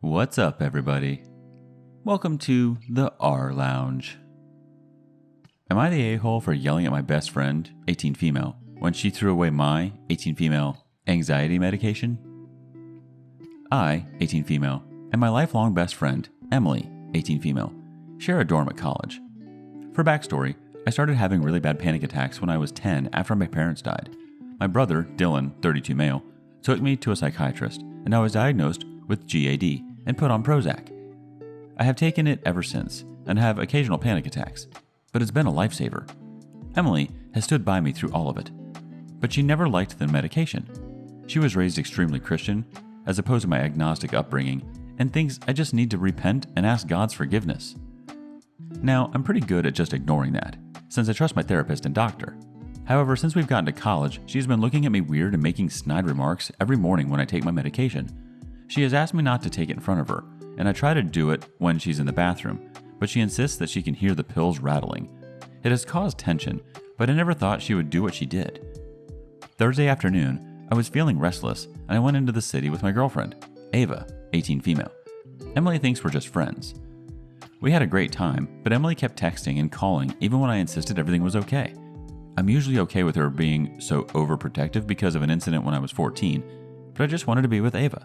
What's up, everybody? Welcome to the rLounge. Am I the a-hole for yelling at my best friend, 18 female, when she threw away my, 18 female, anxiety medication? I, 18 female, and my lifelong best friend, Emily, 18 female, share a dorm at college. For backstory, I started having really bad panic attacks when I was 10 after my parents died. My brother, Dylan, 32 male, took me to a psychiatrist, and I was diagnosed with GAD and put on Prozac. I have taken it ever since and have occasional panic attacks, but it's been a lifesaver. Emily has stood by me through all of it, but she never liked the medication. She was raised extremely Christian, as opposed to my agnostic upbringing, and thinks I just need to repent and ask God's forgiveness. Now, I'm pretty good at just ignoring that, since I trust my therapist and doctor. However, since we've gotten to college, she's been looking at me weird and making snide remarks every morning when I take my medication. She has asked me not to take it in front of her, and I try to do it when she's in the bathroom, but she insists that she can hear the pills rattling. It has caused tension, but I never thought she would do what she did. Thursday afternoon, I was feeling restless, and I went into the city with my girlfriend, Ava, 18 female. Emily thinks we're just friends. We had a great time, but Emily kept texting and calling even when I insisted everything was okay. I'm usually okay with her being so overprotective because of an incident when I was 14, but I just wanted to be with Ava.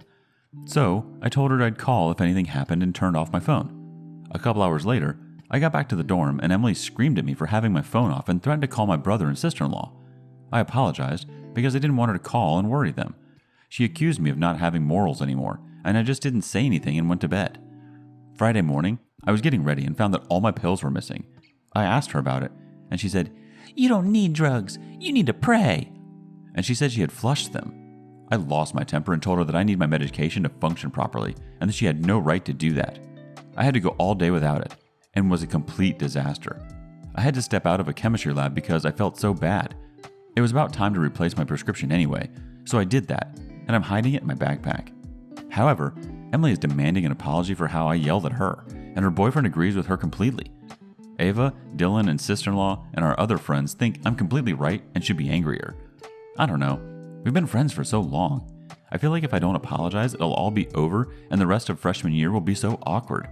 So I told her I'd call if anything happened and turned off my phone. A couple hours later, I got back to the dorm and Emily screamed at me for having my phone off and threatened to call my brother and sister-in-law. I apologized because I didn't want her to call and worry them. She accused me of not having morals anymore, and I just didn't say anything and went to bed. Friday morning, I was getting ready and found that all my pills were missing. I asked her about it, and she said, "You don't need drugs, you need to pray." And she said she had flushed them. I lost my temper and told her that I need my medication to function properly and that she had no right to do that. I had to go all day without it and was a complete disaster. I had to step out of a chemistry lab because I felt so bad. It was about time to replace my prescription anyway, so I did that, and I'm hiding it in my backpack. However, Emily is demanding an apology for how I yelled at her, and her boyfriend agrees with her completely. Ava, Dylan, and sister-in-law and our other friends think I'm completely right and should be angrier. I don't know. We've been friends for so long. I feel like if I don't apologize, it'll all be over and the rest of freshman year will be so awkward.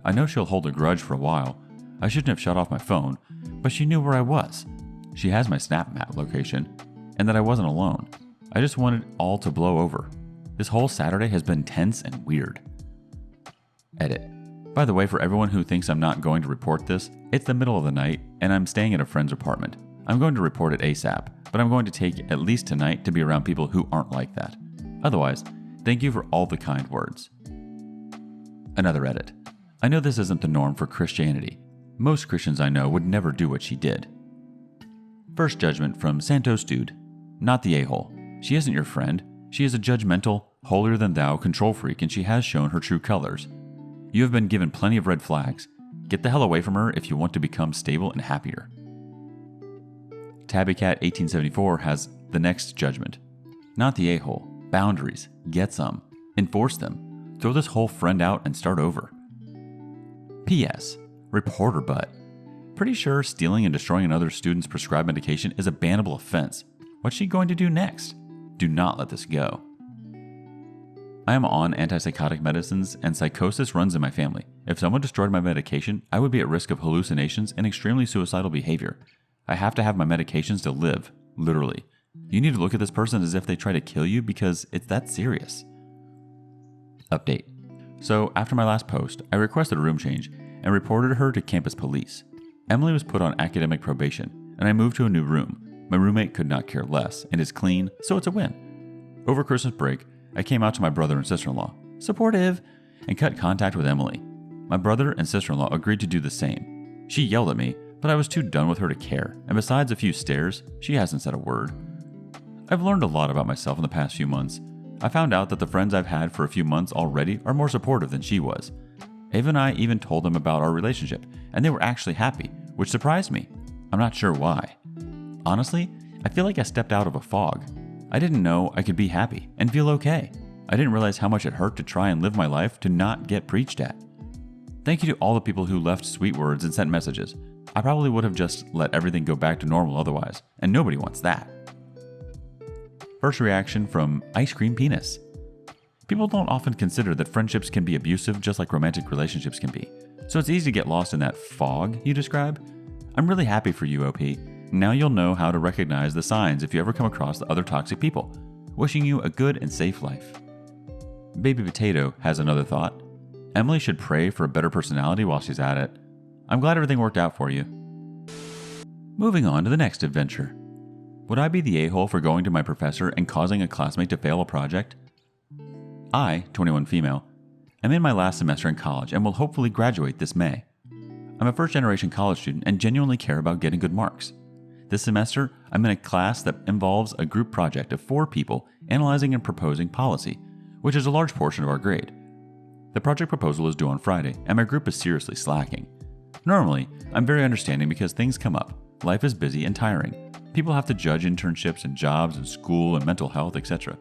I know she'll hold a grudge for a while. I shouldn't have shut off my phone, but she knew where I was. She has my Snap Map location, and that I wasn't alone. I just wanted all to blow over. This whole Saturday has been tense and weird. Edit. By the way, for everyone who thinks I'm not going to report this, it's the middle of the night and I'm staying at a friend's apartment. I'm going to report it ASAP, but I'm going to take at least tonight to be around people who aren't like that. Otherwise, thank you for all the kind words. Another edit. I know this isn't the norm for Christianity. Most Christians I know would never do what she did. First judgment from Santos Dude. Not the a-hole. She isn't your friend. She is a judgmental, holier-than-thou control freak, and she has shown her true colors. You have been given plenty of red flags. Get the hell away from her if you want to become stable and happier. TabbyCat1874 has the next judgment. Not the a-hole. Boundaries. Get some. Enforce them. Throw this whole friend out and start over. P.S. Reporter butt. Pretty sure stealing and destroying another student's prescribed medication is a bannable offense. What's she going to do next? Do not let this go. I am on antipsychotic medicines and psychosis runs in my family. If someone destroyed my medication, I would be at risk of hallucinations and extremely suicidal behavior. I have to have my medications to live, literally. You need to look at this person as if they try to kill you because it's that serious. Update. So after my last post, I requested a room change and reported her to campus police. Emily was put on academic probation, and I moved to a new room. My roommate could not care less and is clean, so it's a win. Over Christmas break, I came out to my brother and sister-in-law, supportive, and cut contact with Emily. My brother and sister-in-law agreed to do the same. She yelled at me, but I was too done with her to care, and besides a few stares, she hasn't said a word. I've learned a lot about myself in the past few months. I found out that the friends I've had for a few months already are more supportive than she was. Ava and I even told them about our relationship, and they were actually happy, which surprised me. I'm not sure why. Honestly, I feel like I stepped out of a fog. I didn't know I could be happy and feel okay. I didn't realize how much it hurt to try and live my life to not get preached at. Thank you to all the people who left sweet words and sent messages. I probably would have just let everything go back to normal otherwise, and nobody wants that. First reaction from Ice Cream Penis. People don't often consider that friendships can be abusive just like romantic relationships can be. So it's easy to get lost in that fog you describe. I'm really happy for you, OP. Now you'll know how to recognize the signs if you ever come across the other toxic people. Wishing you a good and safe life. Baby Potato has another thought. Emily should pray for a better personality while she's at it. I'm glad everything worked out for you. Moving on to the next adventure. Would I be the a-hole for going to my professor and causing a classmate to fail a project? I, 21 female, am in my last semester in college and will hopefully graduate this May. I'm a first-generation college student and genuinely care about getting good marks. This semester, I'm in a class that involves a group project of 4 people analyzing and proposing policy, which is a large portion of our grade. The project proposal is due on Friday, and my group is seriously slacking. Normally, I'm very understanding because things come up. Life is busy and tiring. People have to judge internships and jobs and school and mental health, etc.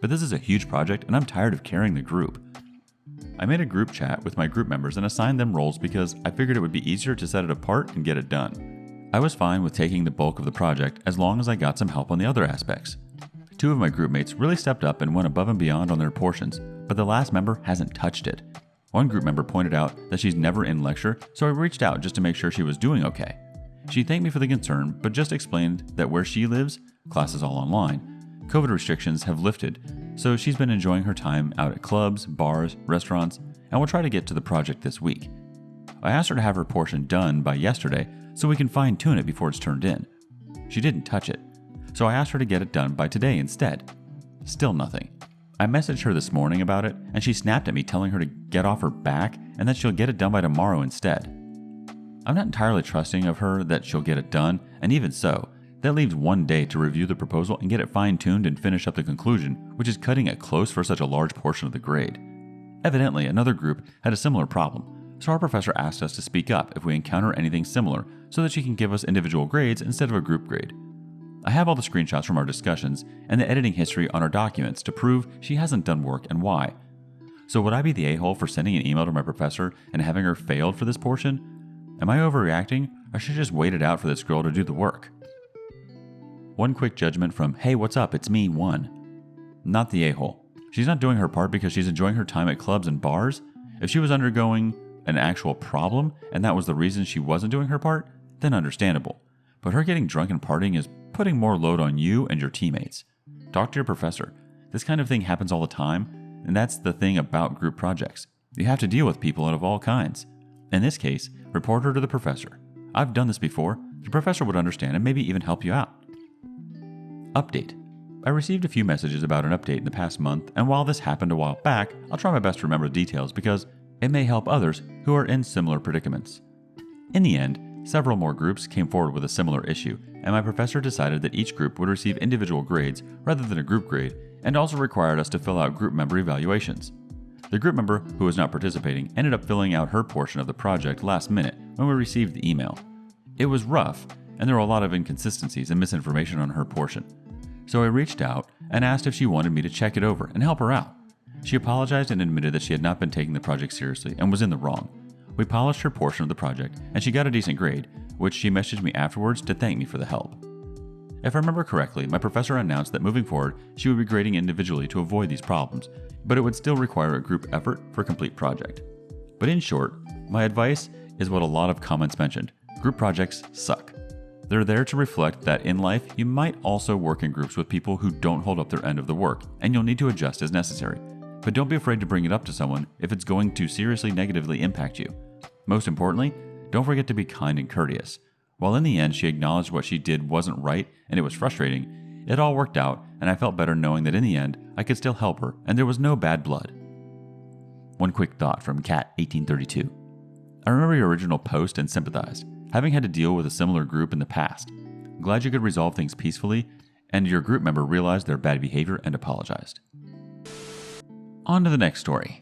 But this is a huge project, and I'm tired of carrying the group. I made a group chat with my group members and assigned them roles because I figured it would be easier to set it apart and get it done. I was fine with taking the bulk of the project as long as I got some help on the other aspects. 2 of my group mates really stepped up and went above and beyond on their portions, but the last member hasn't touched it. One group member pointed out that she's never in lecture, so I reached out just to make sure she was doing okay. She thanked me for the concern, but just explained that where she lives, class is all online. COVID restrictions have lifted, so she's been enjoying her time out at clubs, bars, restaurants, and will try to get to the project this week. I asked her to have her portion done by yesterday so we can fine-tune it before it's turned in. She didn't touch it, so I asked her to get it done by today instead. Still nothing. I messaged her this morning about it, and she snapped at me telling her to get off her back and that she'll get it done by tomorrow instead. I'm not entirely trusting of her that she'll get it done, and even so, that leaves 1 day to review the proposal and get it fine-tuned and finish up the conclusion, which is cutting it close for such a large portion of the grade. Evidently, another group had a similar problem, so our professor asked us to speak up if we encounter anything similar so that she can give us individual grades instead of a group grade. I have all the screenshots from our discussions and the editing history on our documents to prove she hasn't done work and why. So would I be the a-hole for sending an email to my professor and having her failed for this portion? Am I overreacting, or should I just wait it out for this girl to do the work? One quick judgment from Hey What's Up, It's Me 1. Not the a-hole. She's not doing her part because she's enjoying her time at clubs and bars. If she was undergoing an actual problem and that was the reason she wasn't doing her part, then understandable. But her getting drunk and partying is putting more load on you and your teammates. Talk to your professor. This kind of thing happens all the time, and that's the thing about group projects. You have to deal with people of all kinds. In this case, report her to the professor. I've done this before. The professor would understand and maybe even help you out. Update. I received a few messages about an update in the past month, and while this happened a while back, I'll try my best to remember the details because it may help others who are in similar predicaments. In the end, several more groups came forward with a similar issue, and my professor decided that each group would receive individual grades rather than a group grade, and also required us to fill out group member evaluations. The group member who was not participating ended up filling out her portion of the project last minute when we received the email. It was rough, and there were a lot of inconsistencies and misinformation on her portion. So I reached out and asked if she wanted me to check it over and help her out. She apologized and admitted that she had not been taking the project seriously and was in the wrong. We polished her portion of the project, and she got a decent grade, which she messaged me afterwards to thank me for the help. If I remember correctly, my professor announced that moving forward, she would be grading individually to avoid these problems, but it would still require a group effort for a complete project. But in short, my advice is what a lot of comments mentioned. Group projects suck. They're there to reflect that in life, you might also work in groups with people who don't hold up their end of the work, and you'll need to adjust as necessary. But don't be afraid to bring it up to someone if it's going to seriously negatively impact you. Most importantly, don't forget to be kind and courteous. While in the end she acknowledged what she did wasn't right and it was frustrating, it all worked out and I felt better knowing that in the end I could still help her and there was no bad blood. One quick thought from Cat1832. I remember your original post and sympathized, having had to deal with a similar group in the past. I'm glad you could resolve things peacefully and your group member realized their bad behavior and apologized. On to the next story.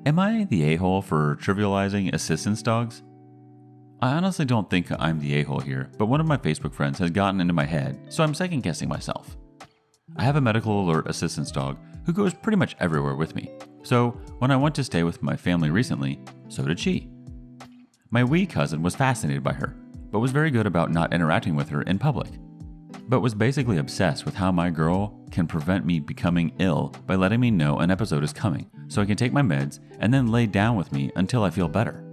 Am I the a-hole for trivializing assistance dogs? I honestly don't think I'm the a-hole here, but one of my Facebook friends has gotten into my head, so I'm second-guessing myself. I have a medical alert assistance dog who goes pretty much everywhere with me, so when I went to stay with my family recently, so did she. My wee cousin was fascinated by her, but was very good about not interacting with her in public. but was basically obsessed with how my girl can prevent me becoming ill by letting me know an episode is coming so I can take my meds and then lay down with me until I feel better.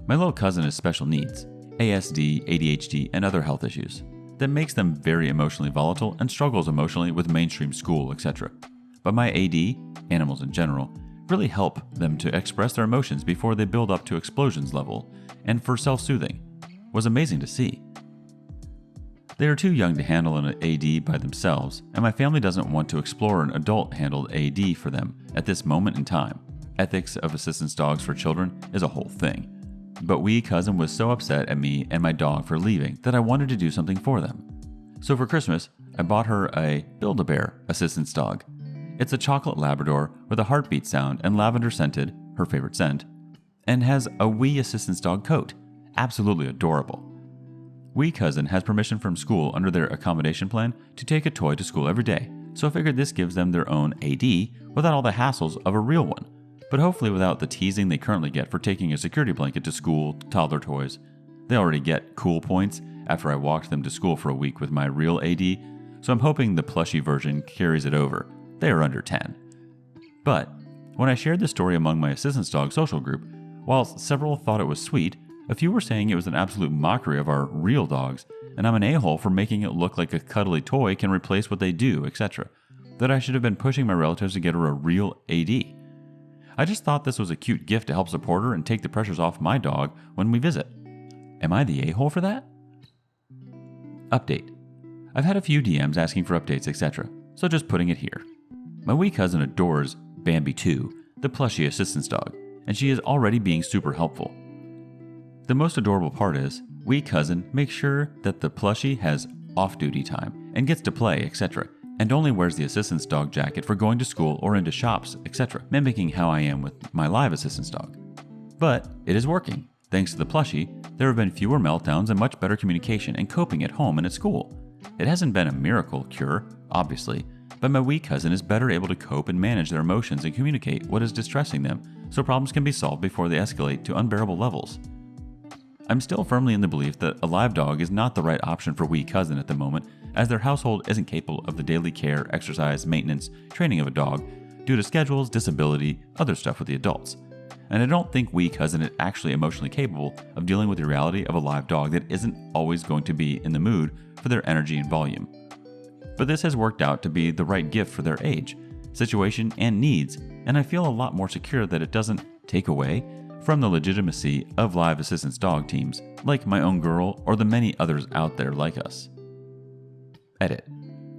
My little cousin has special needs, ASD, ADHD, and other health issues that makes them very emotionally volatile and struggles emotionally with mainstream school, etc. But my AD, animals in general, really help them to express their emotions before they build up to explosions level, and for self-soothing was amazing to see. They are too young to handle an AD by themselves, and my family doesn't want to explore an adult-handled AD for them at this moment in time. Ethics of assistance dogs for children is a whole thing. But wee cousin was so upset at me and my dog for leaving that I wanted to do something for them. So for Christmas, I bought her a Build-A-Bear assistance dog. It's a chocolate Labrador with a heartbeat sound and lavender scented, her favorite scent, and has a wee assistance dog coat. Absolutely adorable. Wee cousin has permission from school under their accommodation plan to take a toy to school every day, so I figured this gives them their own AD without all the hassles of a real one, but hopefully without the teasing they currently get for taking a security blanket to school, toddler toys. They already get cool points after I walked them to school for a week with my real AD, so I'm hoping the plushie version carries it over. They are under 10. But when I shared the story among my assistance dog social group, while several thought it was sweet, a few were saying it was an absolute mockery of our real dogs, and I'm an a-hole for making it look like a cuddly toy can replace what they do, etc. That I should have been pushing my relatives to get her a real AD. I just thought this was a cute gift to help support her and take the pressures off my dog when we visit. Am I the a-hole for that? Update. I've had a few DMs asking for updates, etc., so just putting it here. My wee cousin adores Bambi 2, the plushie assistance dog, and she is already being super helpful. The most adorable part is, wee cousin makes sure that the plushie has off-duty time and gets to play, etc., and only wears the assistance dog jacket for going to school or into shops, etc., mimicking how I am with my live assistance dog. But it is working. Thanks to the plushie, there have been fewer meltdowns and much better communication and coping at home and at school. It hasn't been a miracle cure, obviously, but my wee cousin is better able to cope and manage their emotions and communicate what is distressing them so problems can be solved before they escalate to unbearable levels. I'm still firmly in the belief that a live dog is not the right option for wee cousin at the moment, as their household isn't capable of the daily care, exercise, maintenance, training of a dog due to schedules, disability, other stuff with the adults. And I don't think wee cousin is actually emotionally capable of dealing with the reality of a live dog that isn't always going to be in the mood for their energy and volume. But this has worked out to be the right gift for their age, situation, and needs, and I feel a lot more secure that it doesn't take away from the legitimacy of live assistance dog teams, like my own girl or the many others out there like us. Edit.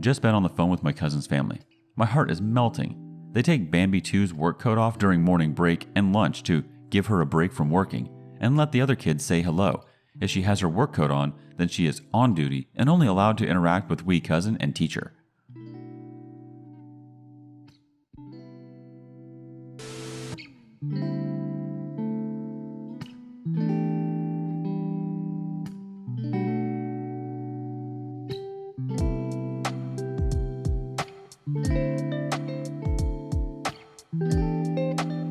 Just been on the phone with my cousin's family. My heart is melting. They take Bambi 2's work coat off during morning break and lunch to give her a break from working, and let the other kids say hello. If she has her work coat on, then she is on duty and only allowed to interact with wee cousin and teacher.